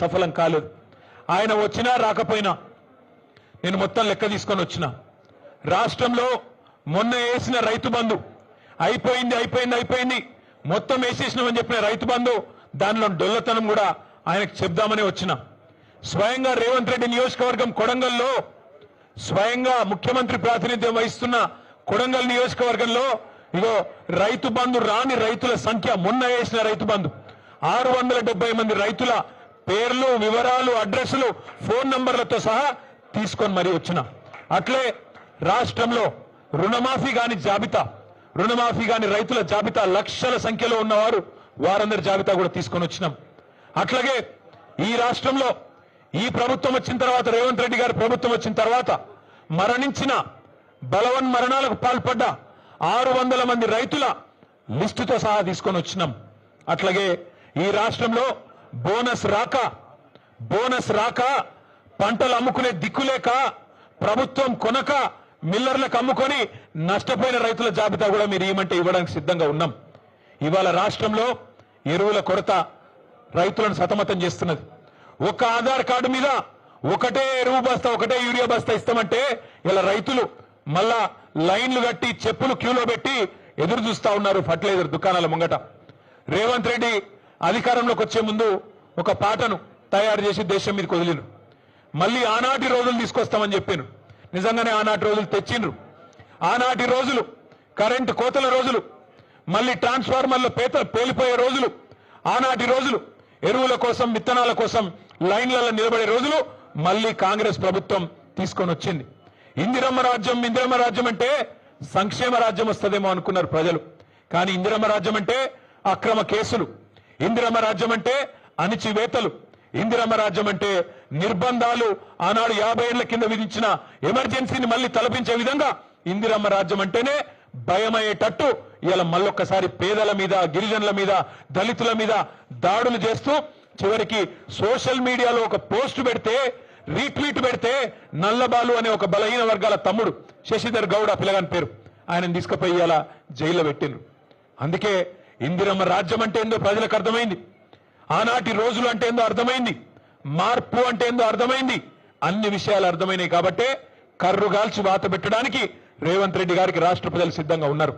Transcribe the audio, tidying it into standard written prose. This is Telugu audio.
సఫలం కాలేదు. ఆయన వచ్చినా రాకపోయినా నేను మొత్తం లెక్క తీసుకొని వచ్చిన రాష్ట్రంలో మొన్న వేసిన రైతు బంధు అయిపోయింది మొత్తం వేసేసినామని చెప్పిన రైతు బంధు దానిలో డొల్లతనం కూడా ఆయనకు చెప్దామని వచ్చిన. స్వయంగా రేవంత్ రెడ్డి నియోజకవర్గం కొడంగల్లో స్వయంగా ముఖ్యమంత్రి ప్రాతినిధ్యం వహిస్తున్న కొడంగల్ నియోజకవర్గంలో ఇగో రైతు బంధు రాని రైతుల సంఖ్య మొన్న వేసిన రైతు బంధు 670 మంది రైతుల పేర్లు వివరాలు అడ్రస్లు ఫోన్ నంబర్లతో సహా తీసుకొని మరీ వచ్చిన. అట్లే రాష్ట్రంలో రుణమాఫీ కాని రైతుల జాబితా లక్షల సంఖ్యలో ఉన్నవారు వారందరి జాబితా కూడా తీసుకొని వచ్చినాం. అట్లాగే ఈ రాష్ట్రంలో ఈ ప్రభుత్వం వచ్చిన తర్వాత రేవంత్ రెడ్డి గారి ప్రభుత్వం వచ్చిన తర్వాత మరణించిన బలవన్ మరణాలకు పాల్పడ్డ 600 మంది రైతుల లిస్టుతో సహా తీసుకొని వచ్చినాం. అట్లాగే ఈ రాష్ట్రంలో బోనస్ రాక పంటలు అమ్ముకునే దిక్కులేక ప్రభుత్వం కొనక మిల్లర్లకు అమ్ముకొని నష్టపోయిన రైతుల జాబితా కూడా మీరు ఇవ్వమంటే ఇవ్వడానికి సిద్ధంగా ఉన్నాం. ఇవాళ రాష్ట్రంలో ఎరువుల కొరత రైతులను సతమతం చేస్తున్నది. ఒక ఆధార్ కార్డు మీద ఒకటే ఎరువు బస్తా ఒకటే యూరియా బస్తా ఇస్తామంటే ఇలా రైతులు మళ్ళా లైన్లు కట్టి చెప్పులు క్యూలో పెట్టి ఎదురు చూస్తా ఉన్నారు ఫర్టిలైజర్ దుకాణాల ముంగట. రేవంత్ రెడ్డి అధికారంలోకి వచ్చే ముందు ఒక పాటను తయారు చేసి దేశం మీదకి వదిలిను. మళ్ళీ ఆనాటి రోజులు తీసుకొస్తామని చెప్పాను. నిజంగానే ఆనాటి రోజులు తెచ్చిండ్రు. ఆనాటి రోజులు కరెంటు కోతల రోజులు, మళ్ళీ ట్రాన్స్ఫార్మర్ల పేలిపోయే రోజులు, ఆనాటి రోజులు ఎరువుల కోసం విత్తనాల కోసం లైన్లలో నిలబడే రోజులు మళ్ళీ కాంగ్రెస్ ప్రభుత్వం తీసుకొని వచ్చింది. ఇందిరమ్మ రాజ్యం అంటే సంక్షేమ రాజ్యం వస్తుందేమో అనుకున్నారు ప్రజలు. కానీ ఇందిరమ్మ రాజ్యం అంటే అక్రమ కేసులు, ఇందిరమ్మ రాజ్యం అంటే అణిచివేతలు, ఇందిరమ్మ రాజ్యం అంటే నిర్బంధాలు, ఆనాడు 50 ఏళ్ల కింద విధించిన ఎమర్జెన్సీని మళ్ళీ తలపించే విధంగా ఇందిరమ్మ రాజ్యం అంటేనే భయమయ్యేటట్టు ఇలా మళ్ళొక్కసారి పేదల మీద, గిరిజనుల మీద, దళితుల మీద దాడులు చేస్తూ చివరికి సోషల్ మీడియాలో ఒక పోస్ట్ పెడితే, రీట్వీట్ పెడితే నల్లబాలు అనే ఒక బలహీన వర్గాల తమ్ముడు శశిధర్ గౌడ్ పిల్లగాని పేరు ఆయన తీసుకుపోయి ఇలా జైల్లో పెట్టిండ్రు. అందుకే ఇందిరమ్మ రాజ్యం అంటే ఏందో ప్రజలకు అర్థమైంది, ఆనాటి రోజులు అంటే ఏందో అర్థమైంది, మార్పు అంటే ఏందో అర్థమైంది, అన్ని విషయాలు అర్థమైనాయి. కాబట్టే కర్రుగాల్చి వాత పెట్టడానికి రేవంత్ రెడ్డి గారికి రాష్ట్ర ప్రజలు సిద్ధంగా ఉన్నారు.